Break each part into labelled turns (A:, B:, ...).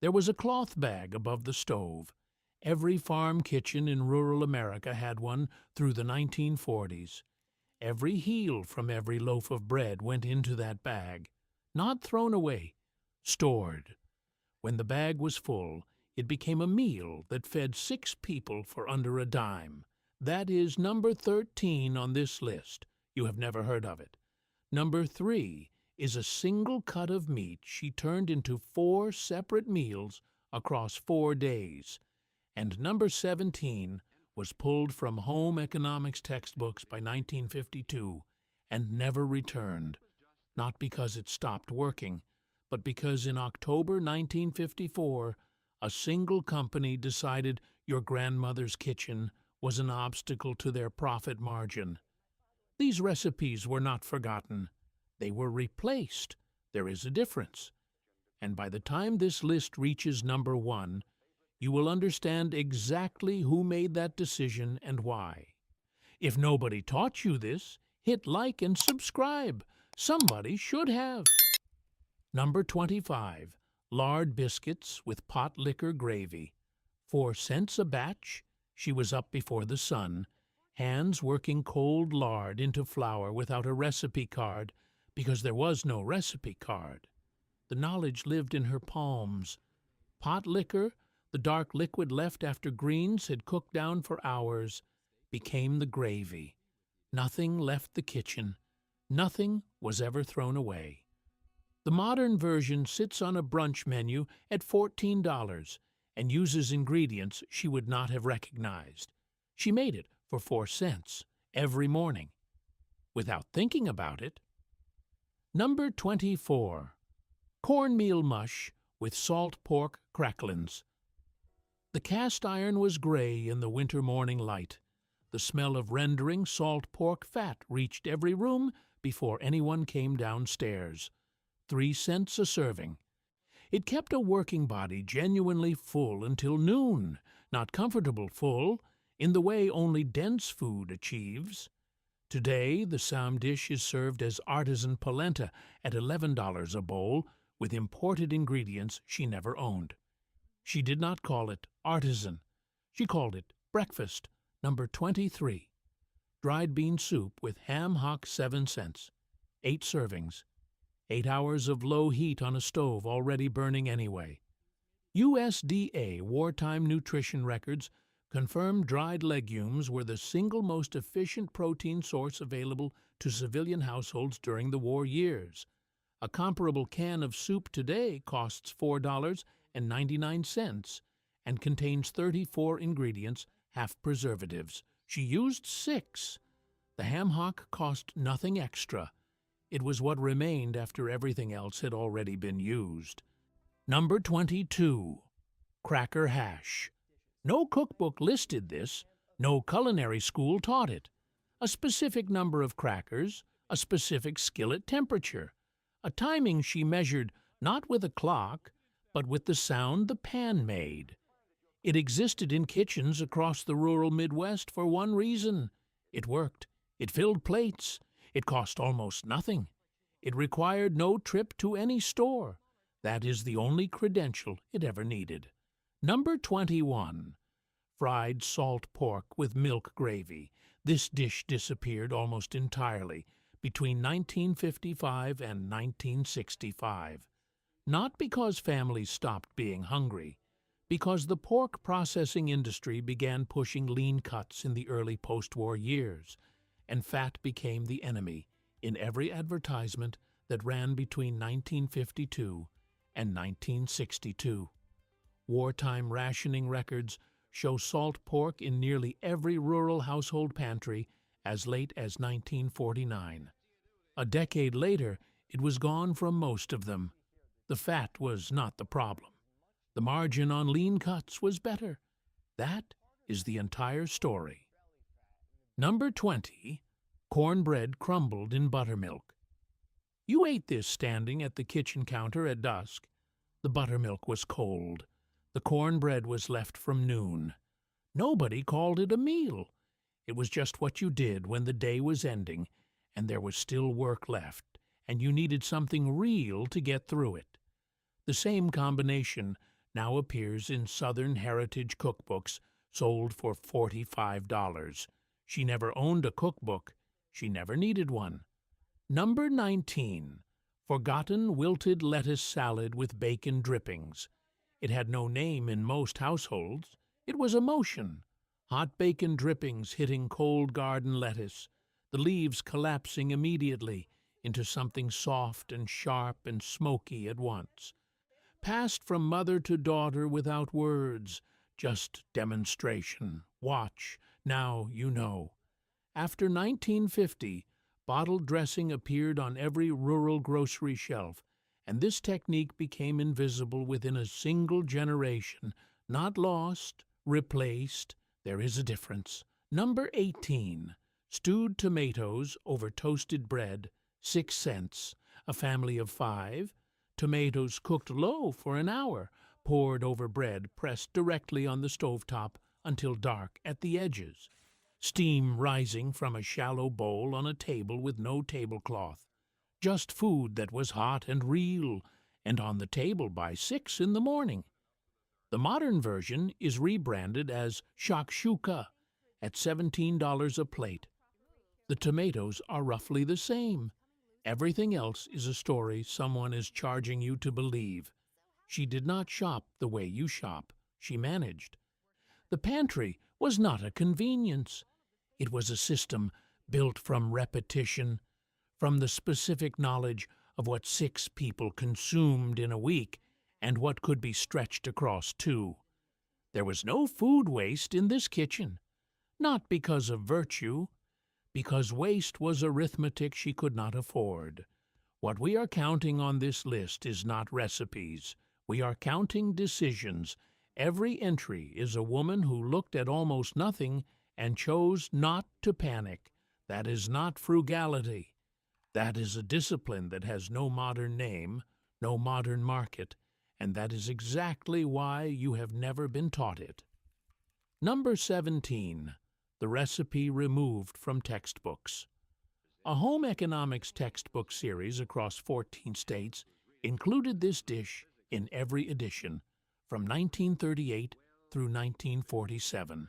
A: There was a cloth bag above the stove. Every farm kitchen in rural America had one through the 1940s. Every heel from every loaf of bread went into that bag, not thrown away, stored. When the bag was full, it became a meal that fed 6 people for under a dime. That is number 13 on this list. You have never heard of it. Number 3 is a single cut of meat she turned into 4 separate meals across 4 days. And number 17 was pulled from home economics textbooks by 1952 and never returned, not because it stopped working, but because in October 1954, a single company decided your grandmother's kitchen was an obstacle to their profit margin. These recipes were not forgotten. They were replaced. There is a difference. And by the time this list reaches number 1, you will understand exactly who made that decision and why. If nobody taught you this, hit like and subscribe. Somebody should have. Number 25, lard biscuits with pot liquor gravy. 4 cents a batch. She was up before the sun, hands working cold lard into flour without a recipe card, because there was no recipe card. The knowledge lived in her palms. Pot liquor, the dark liquid left after greens had cooked down for hours, became the gravy. Nothing left the kitchen. Nothing was ever thrown away. The modern version sits on a brunch menu at $14 and uses ingredients she would not have recognized. She made it for 4 cents every morning, without thinking about it. Number 24, cornmeal mush with salt pork cracklins. The cast iron was gray in the winter morning light. The smell of rendering salt pork fat reached every room before anyone came downstairs. 3 cents a serving. It kept a working body genuinely full until noon, not comfortable full, in the way only dense food achieves. Today, the same dish is served as artisan polenta at $11 a bowl, with imported ingredients she never owned. She did not call it artisan. She called it breakfast, number 23. Dried bean soup with ham hock, 7 cents. 8 servings. 8 hours of low heat on a stove already burning anyway. USDA wartime nutrition records confirmed dried legumes were the single most efficient protein source available to civilian households during the war years. A comparable can of soup today costs $4.99 and contains 34 ingredients, half preservatives. She used 6. The ham hock cost nothing extra. It was what remained after everything else had already been used. Number 22, cracker hash. No cookbook listed this. No culinary school taught it. A specific number of crackers, a specific skillet temperature, a timing she measured not with a clock, but with the sound the pan made. It existed in kitchens across the rural Midwest for one reason. It worked. It filled plates. It cost almost nothing. It required no trip to any store. That is the only credential it ever needed. Number 21, fried salt pork with milk gravy. This dish disappeared almost entirely between 1955 and 1965. Not because families stopped being hungry, because the pork processing industry began pushing lean cuts in the early post-war years, and fat became the enemy in every advertisement that ran between 1952 and 1962. Wartime rationing records show salt pork in nearly every rural household pantry as late as 1949. A decade later, it was gone from most of them. The fat was not the problem. The margin on lean cuts was better. That is the entire story. Number 20, cornbread crumbled in buttermilk. You ate this standing at the kitchen counter at dusk. The buttermilk was cold. The cornbread was left from noon. Nobody called it a meal. It was just what you did when the day was ending and there was still work left, and you needed something real to get through it. The same combination now appears in Southern heritage cookbooks sold for $45. She never owned a cookbook. She never needed one. Number 19. Forgotten wilted lettuce salad with bacon drippings. It had no name in most households. It was emotion. Hot bacon drippings hitting cold garden lettuce, the leaves collapsing immediately into something soft and sharp and smoky at once. Passed from mother to daughter without words, just demonstration. Watch, now you know. After 1950, bottled dressing appeared on every rural grocery shelf, and this technique became invisible within a single generation. Not lost, replaced. There is a difference. Number 18. Stewed tomatoes over toasted bread, 6 cents. A family of 5. Tomatoes cooked low for an hour, poured over bread pressed directly on the stovetop until dark at the edges. Steam rising from a shallow bowl on a table with no tablecloth. Just food that was hot and real, and on the table by 6 in the morning. The modern version is rebranded as shakshuka at $17 a plate. The tomatoes are roughly the same. Everything else is a story someone is charging you to believe. She did not shop the way you shop. She managed. The pantry was not a convenience. It was a system built from repetition, from the specific knowledge of what 6 people consumed in a week and what could be stretched across 2. There was no food waste in this kitchen, not because of virtue, because waste was arithmetic she could not afford. What we are counting on this list is not recipes. We are counting decisions. Every entry is a woman who looked at almost nothing and chose not to panic. That is not frugality. That is a discipline that has no modern name, no modern market, and that is exactly why you have never been taught it. Number 17. The recipe removed from textbooks. A home economics textbook series across 14 states included this dish in every edition, from 1938 through 1947.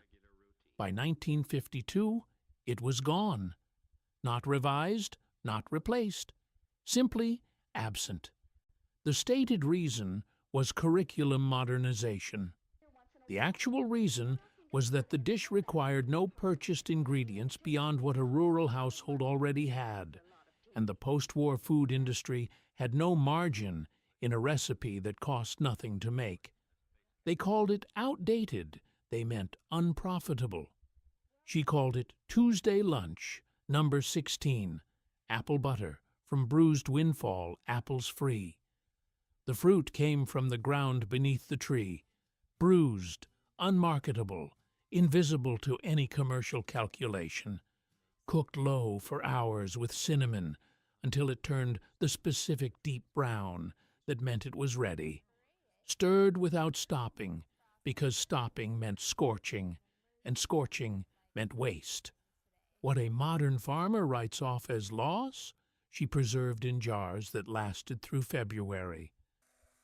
A: By 1952, it was gone. Not revised, not replaced, simply absent. The stated reason was curriculum modernization. The actual reason was that the dish required no purchased ingredients beyond what a rural household already had, and the post-war food industry had no margin in a recipe that cost nothing to make. They called it outdated. They meant unprofitable. She called it Tuesday Lunch, number 16, apple butter, from bruised windfall, apples free. The fruit came from the ground beneath the tree, bruised, unmarketable, invisible to any commercial calculation, cooked low for hours with cinnamon until it turned the specific deep brown that meant it was ready, stirred without stopping, because stopping meant scorching, and scorching meant waste. What a modern farmer writes off as loss, she preserved in jars that lasted through February.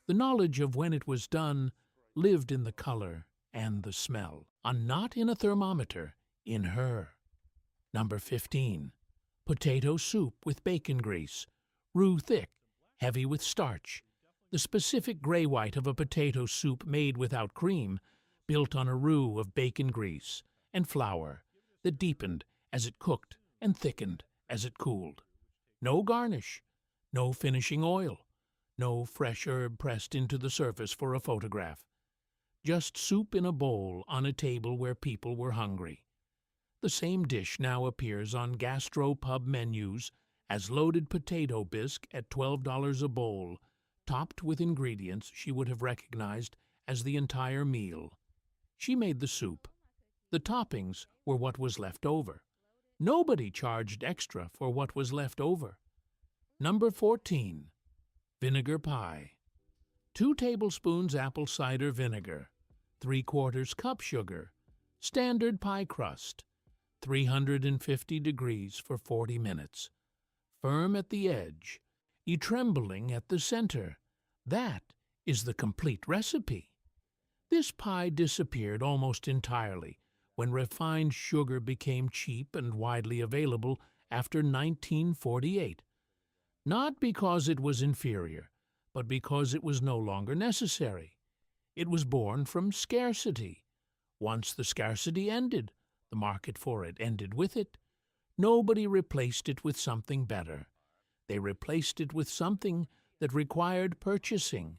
A: The knowledge of when it was done lived in the color and the smell, and not in a thermometer, in her. Number 15. Potato soup with bacon grease, roux thick, heavy with starch. The specific gray white of a potato soup made without cream, built on a roux of bacon grease and flour that deepened as it cooked and thickened as it cooled. No garnish, no finishing oil, no fresh herb pressed into the surface for a photograph. Just soup in a bowl on a table where people were hungry. The same dish now appears on gastropub menus as loaded potato bisque at $12 a bowl, topped with ingredients she would have recognized as the entire meal. She made the soup. The toppings were what was left over. Nobody charged extra for what was left over. Number 14. Vinegar pie. 2 tablespoons apple cider vinegar, 3/4 cup sugar, standard pie crust, 350 degrees for 40 minutes. Firm at the edge, trembling at the center. That is the complete recipe. This pie disappeared almost entirely when refined sugar became cheap and widely available after 1948, not because it was inferior, but because it was no longer necessary. It was born from scarcity. Once the scarcity ended, the market for it ended with it. Nobody replaced it with something better. They replaced it with something that required purchasing.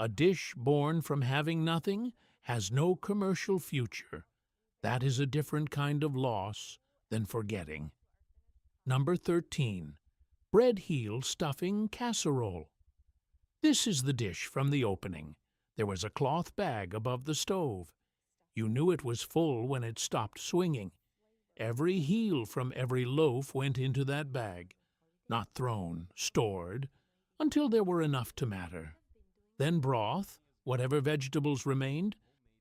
A: A dish born from having nothing has no commercial future. That is a different kind of loss than forgetting. Number 13. Bread heel stuffing casserole. This is the dish from the opening. There was a cloth bag above the stove. You knew it was full when it stopped swinging. Every heel from every loaf went into that bag, not thrown, stored, until there were enough to matter. Then broth, whatever vegetables remained,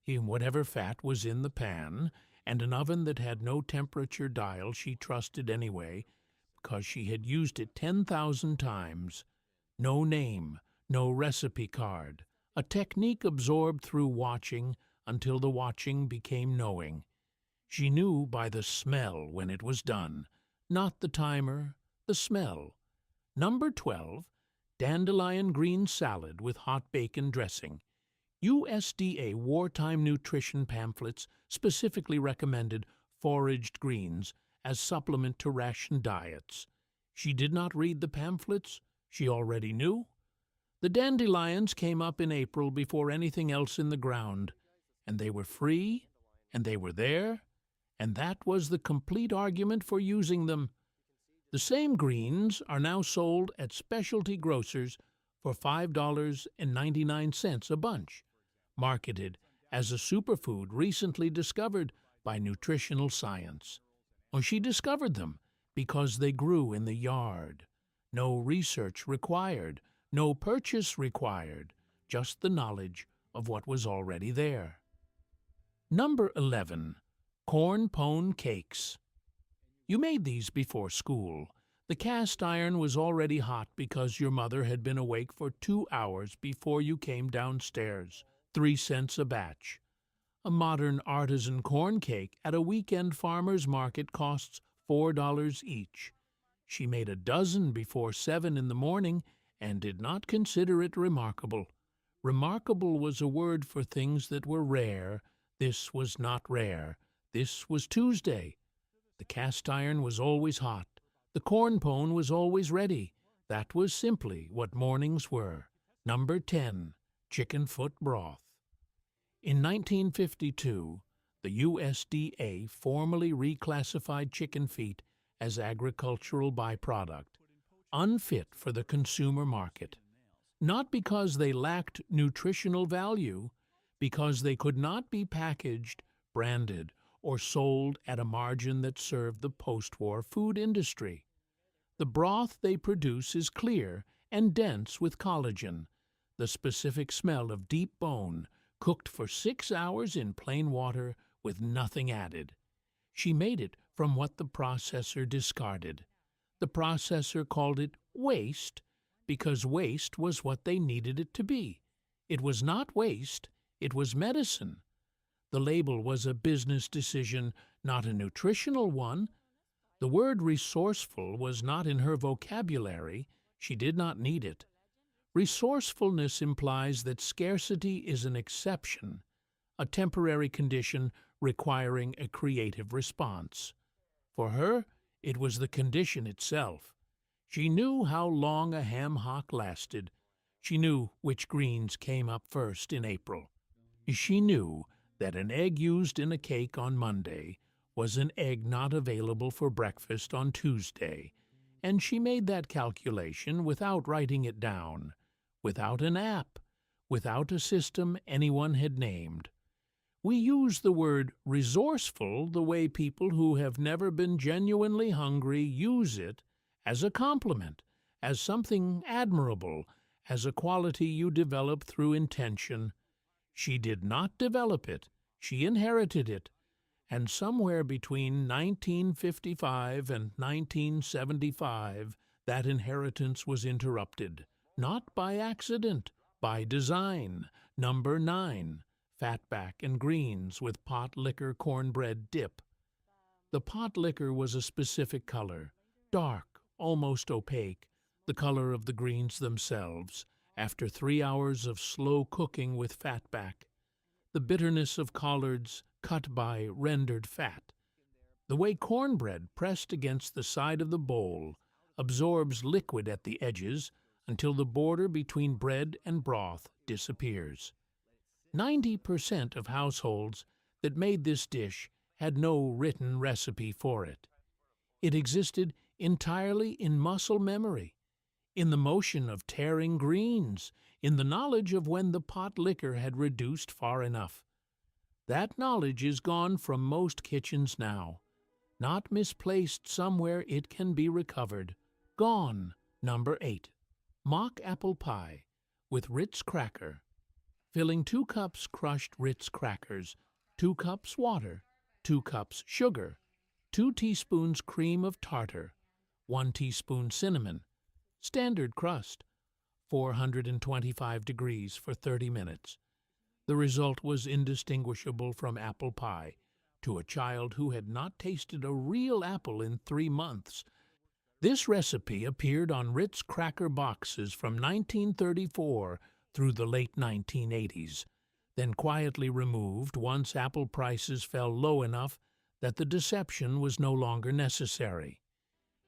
A: whatever fat was in the pan, and an oven that had no temperature dial she trusted anyway, because she had used it 10,000 times. No name, no recipe card, a technique absorbed through watching until the watching became knowing. She knew by the smell when it was done, not the timer, the smell. Number 12, dandelion green salad with hot bacon dressing. USDA wartime nutrition pamphlets specifically recommended foraged greens as supplement to ration diets. She did not read the pamphlets. She already knew. The dandelions came up in April before anything else in the ground, and they were free, and they were there, and that was the complete argument for using them. The same greens are now sold at specialty grocers for $5.99 a bunch, marketed as a superfood recently discovered by nutritional science. Well, she discovered them because they grew in the yard. No research required, no purchase required, just the knowledge of what was already there. Number 11. Corn pone cakes. You made these before school. The cast iron was already hot because your mother had been awake for 2 hours before you came downstairs. 3 cents a batch. A modern artisan corn cake at a weekend farmer's market costs $4 each. She made a dozen before 7 in the morning and did not consider it remarkable. Remarkable was a word for things that were rare. This was not rare. This was Tuesday. The cast iron was always hot. The corn pone was always ready. That was simply what mornings were. Number 10. Chicken foot broth. In 1952, the USDA formally reclassified chicken feet as agricultural byproduct, unfit for the consumer market. Not because they lacked nutritional value, because they could not be packaged, branded, or sold at a margin that served the post-war food industry. The broth they produce is clear and dense with collagen, the specific smell of deep bone, cooked for 6 hours in plain water with nothing added. She made it from what the processor discarded. The processor called it waste because waste was what they needed it to be. It was not waste, it was medicine. The label was a business decision, not a nutritional one. The word resourceful was not in her vocabulary. She did not need it. Resourcefulness implies that scarcity is an exception, a temporary condition requiring a creative response. For her, it was the condition itself. She knew how long a ham hock lasted. She knew which greens came up first in April. She knew that an egg used in a cake on Monday was an egg not available for breakfast on Tuesday, and she made that calculation without writing it down, without an app, without a system anyone had named. We use the word resourceful the way people who have never been genuinely hungry use it, as a compliment, as something admirable, as a quality you develop through intention. She did not develop it, she inherited it, and somewhere between 1955 and 1975 that inheritance was interrupted, not by accident, by design. Number 9. fatback, and greens with pot liquor cornbread dip. The pot liquor was a specific color, dark, almost opaque, the color of the greens themselves, after 3 hours of slow cooking with fatback. The bitterness of collards cut by rendered fat. The way cornbread pressed against the side of the bowl absorbs liquid at the edges until the border between bread and broth disappears. 90% of households that made this dish had no written recipe for it. It existed entirely in muscle memory, in the motion of tearing greens, in the knowledge of when the pot liquor had reduced far enough. That knowledge is gone from most kitchens now. Not misplaced somewhere, it can be recovered. Gone. Number 8. Mock apple pie with Ritz cracker. Filling 2 cups crushed Ritz crackers, 2 cups water, 2 cups sugar, 2 teaspoons cream of tartar, 1 teaspoon cinnamon. Standard crust, 425 degrees for 30 minutes. The result was indistinguishable from apple pie to a child who had not tasted a real apple in 3 months. This recipe appeared on Ritz cracker boxes from 1934 through the late 1980s, then quietly removed once apple prices fell low enough that the deception was no longer necessary.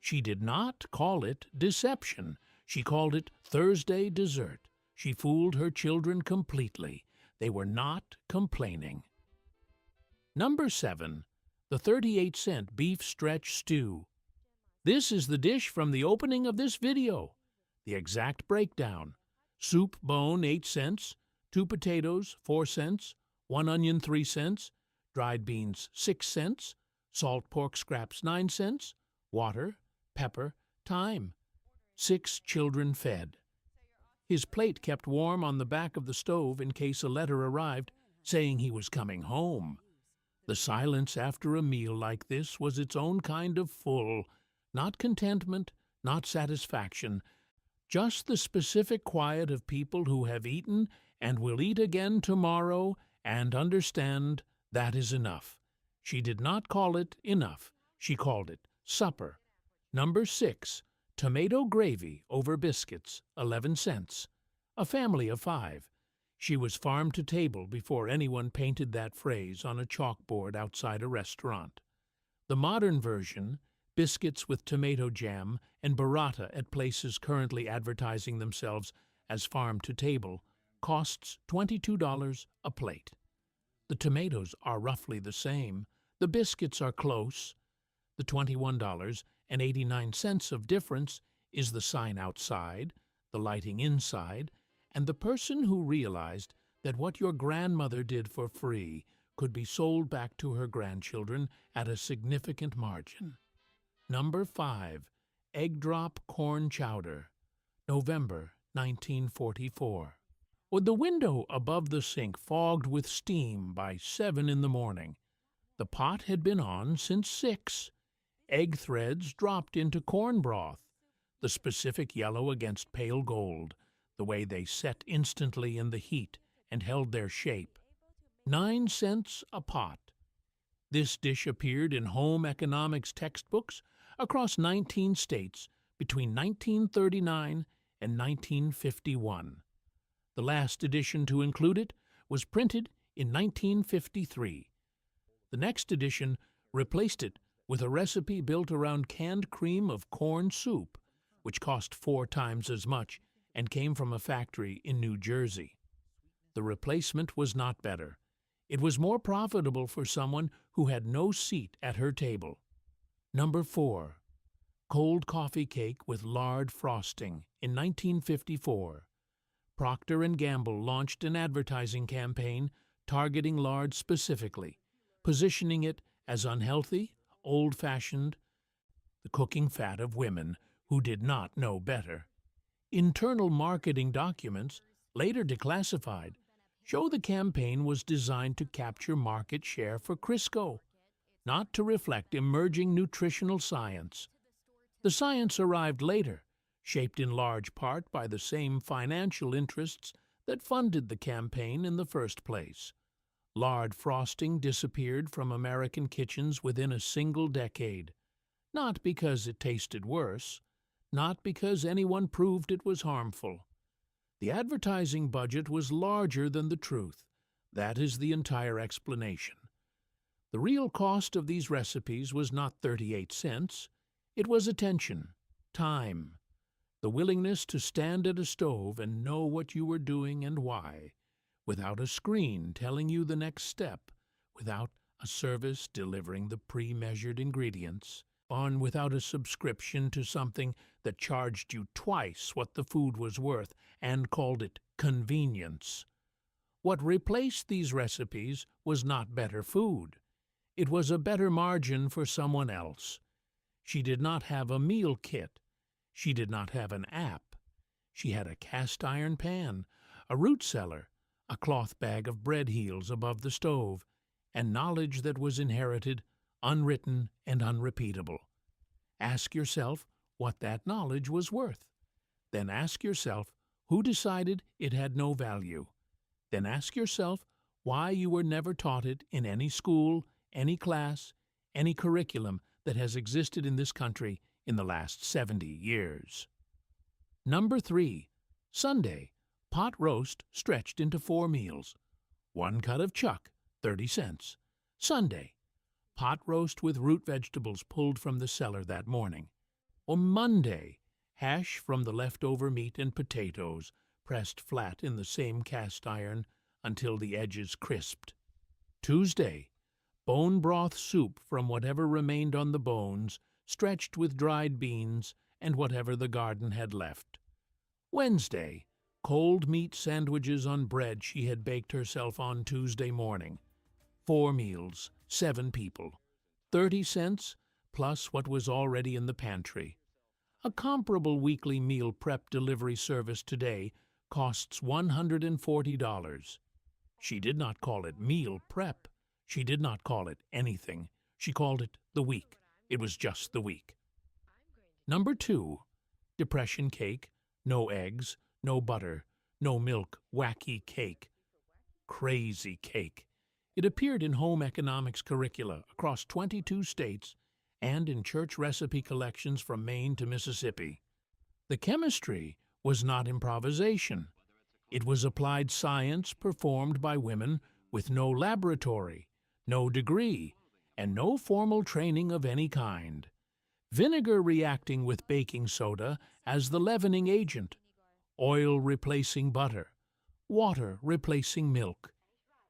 A: She did not call it deception. She called it Thursday dessert. She fooled her children completely. They were not complaining. Number 7. The 38-cent beef stretch stew. This is the dish from the opening of this video. The exact breakdown: soup bone 8 cents, 2 potatoes 4 cents, 1 onion 3 cents, dried beans 6 cents, salt pork scraps 9 cents, water, pepper, thyme. 6 children fed. His plate kept warm on the back of the stove in case a letter arrived saying he was coming home. The silence after a meal like this was its own kind of full, not contentment, not satisfaction, just the specific quiet of people who have eaten and will eat again tomorrow and understand that is enough. She did not call it enough. She called it supper. Number 6. Tomato gravy over biscuits, 11 cents. A family of 5. She was farm to table before anyone painted that phrase on a chalkboard outside a restaurant. The modern version, biscuits with tomato jam and burrata at places currently advertising themselves as farm to table, costs $22 a plate. The tomatoes are roughly the same. The biscuits are close. The $21.89 of difference is the sign outside, the lighting inside, and the person who realized that what your grandmother did for free could be sold back to her grandchildren at a significant margin. Number 5. Egg drop corn chowder, November 1944. With the window above the sink fogged with steam by 7 in the morning, the pot had been on since 6. Egg threads dropped into corn broth, the specific yellow against pale gold, the way they set instantly in the heat and held their shape. 9 cents a pot. This dish appeared in home economics textbooks across 19 states between 1939 and 1951. The last edition to include it was printed in 1953. The next edition replaced it with a recipe built around canned cream of corn soup, which cost 4 times as much and came from a factory in New Jersey. The replacement was not better. It was more profitable for someone who had no seat at her table. Number 4. Cold coffee cake with lard frosting in 1954. Procter & Gamble launched an advertising campaign targeting lard specifically, positioning it as unhealthy, old-fashioned, the cooking fat of women who did not know better. Internal marketing documents, later declassified, show the campaign was designed to capture market share for Crisco, not to reflect emerging nutritional science. The science arrived later, shaped in large part by the same financial interests that funded the campaign in the first place. Lard frosting disappeared from American kitchens within a single decade, not because it tasted worse, not because anyone proved it was harmful. The advertising budget was larger than the truth. That is the entire explanation. The real cost of these recipes was not 38 cents. It was attention, time, the willingness to stand at a stove and know what you were doing and why, without a screen telling you the next step, without a service delivering the pre-measured ingredients, without a subscription to something that charged you twice what the food was worth and called it convenience. What replaced these recipes was not better food. It was a better margin for someone else. She did not have a meal kit. She did not have an app. She had a cast-iron pan, a root cellar, a cloth bag of bread heels above the stove, and knowledge that was inherited, unwritten, and unrepeatable. Ask yourself what that knowledge was worth. Then ask yourself who decided it had no value. Then ask yourself why you were never taught it in any school, any class, any curriculum that has existed in this country in the last 70 years. Number 3. Sunday. Pot roast stretched into 4 meals. 1 cut of chuck, 30 cents. Sunday. Pot roast with root vegetables pulled from the cellar that morning. Or Monday. Hash from the leftover meat and potatoes, pressed flat in the same cast iron until the edges crisped. Tuesday. Bone broth soup from whatever remained on the bones, stretched with dried beans and whatever the garden had left. Wednesday. Cold meat sandwiches on bread she had baked herself on Tuesday morning. 4 meals, 7 people. 30 cents plus what was already in the pantry. A comparable weekly meal prep delivery service today costs $140. She did not call it meal prep. She did not call it anything. She called it the week. It was just the week. Number 2. Depression cake, no eggs, no butter, no milk, wacky cake. Crazy cake. It appeared in home economics curricula across 22 states and in church recipe collections from Maine to Mississippi. The chemistry was not improvisation. It was applied science performed by women with no laboratory, no degree, and no formal training of any kind. Vinegar reacting with baking soda as the leavening agent, oil replacing butter, water replacing milk,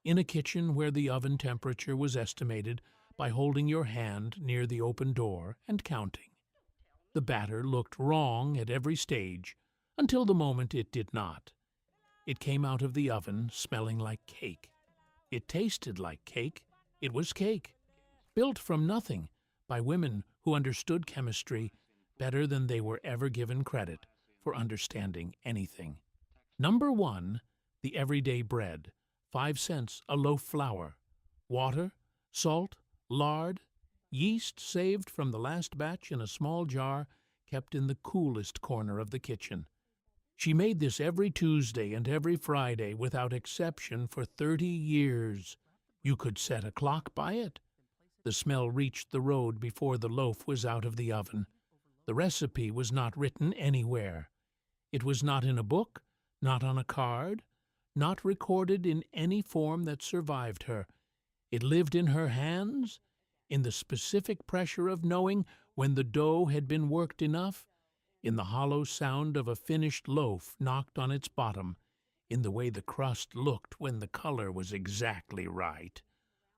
A: in a kitchen where the oven temperature was estimated by holding your hand near the open door and counting. The batter looked wrong at every stage until the moment it did not. It came out of the oven smelling like cake. It tasted like cake. It was cake, built from nothing by women who understood chemistry better than they were ever given credit for understanding anything. Number 1, the everyday bread, 5 cents a loaf flour, water, salt, lard, yeast saved from the last batch in a small jar kept in the coolest corner of the kitchen. She made this every Tuesday and every Friday without exception for 30 years. You could set a clock by it. The smell reached the road before the loaf was out of the oven. The recipe was not written anywhere. It was not in a book, not on a card, not recorded in any form that survived her. It lived in her hands, in the specific pressure of knowing when the dough had been worked enough, in the hollow sound of a finished loaf knocked on its bottom, in the way the crust looked when the color was exactly right.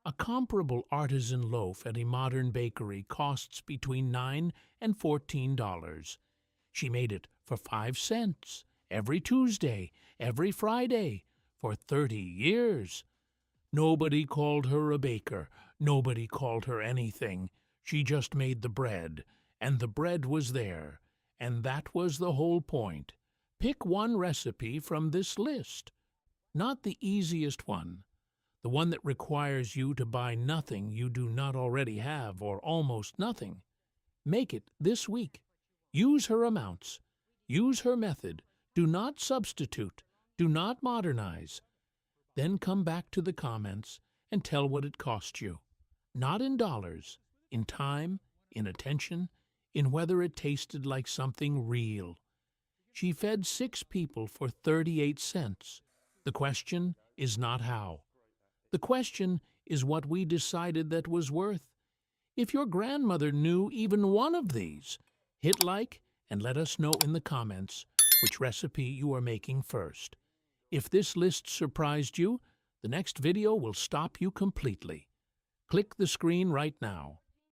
A: A comparable artisan loaf at a modern bakery costs between $9 and $14. She made it for 5 cents, every Tuesday, every Friday, for 30 years. Nobody called her a baker. Nobody called her anything. She just made the bread, and the bread was there. And that was the whole point. Pick one recipe from this list. Not the easiest one. The one that requires you to buy nothing you do not already have, or almost nothing. Make it this week. Use her amounts. Use her method. Do not substitute. Do not modernize. Then come back to the comments and tell what it cost you. Not in dollars, in time, in attention, in whether it tasted like something real. She fed 6 people for 38 cents. The question is not how. The question is what we decided that was worth. If your grandmother knew even one of these, hit like and let us know in the comments which recipe you are making first. If this list surprised you, the next video will stop you completely. Click the screen right now.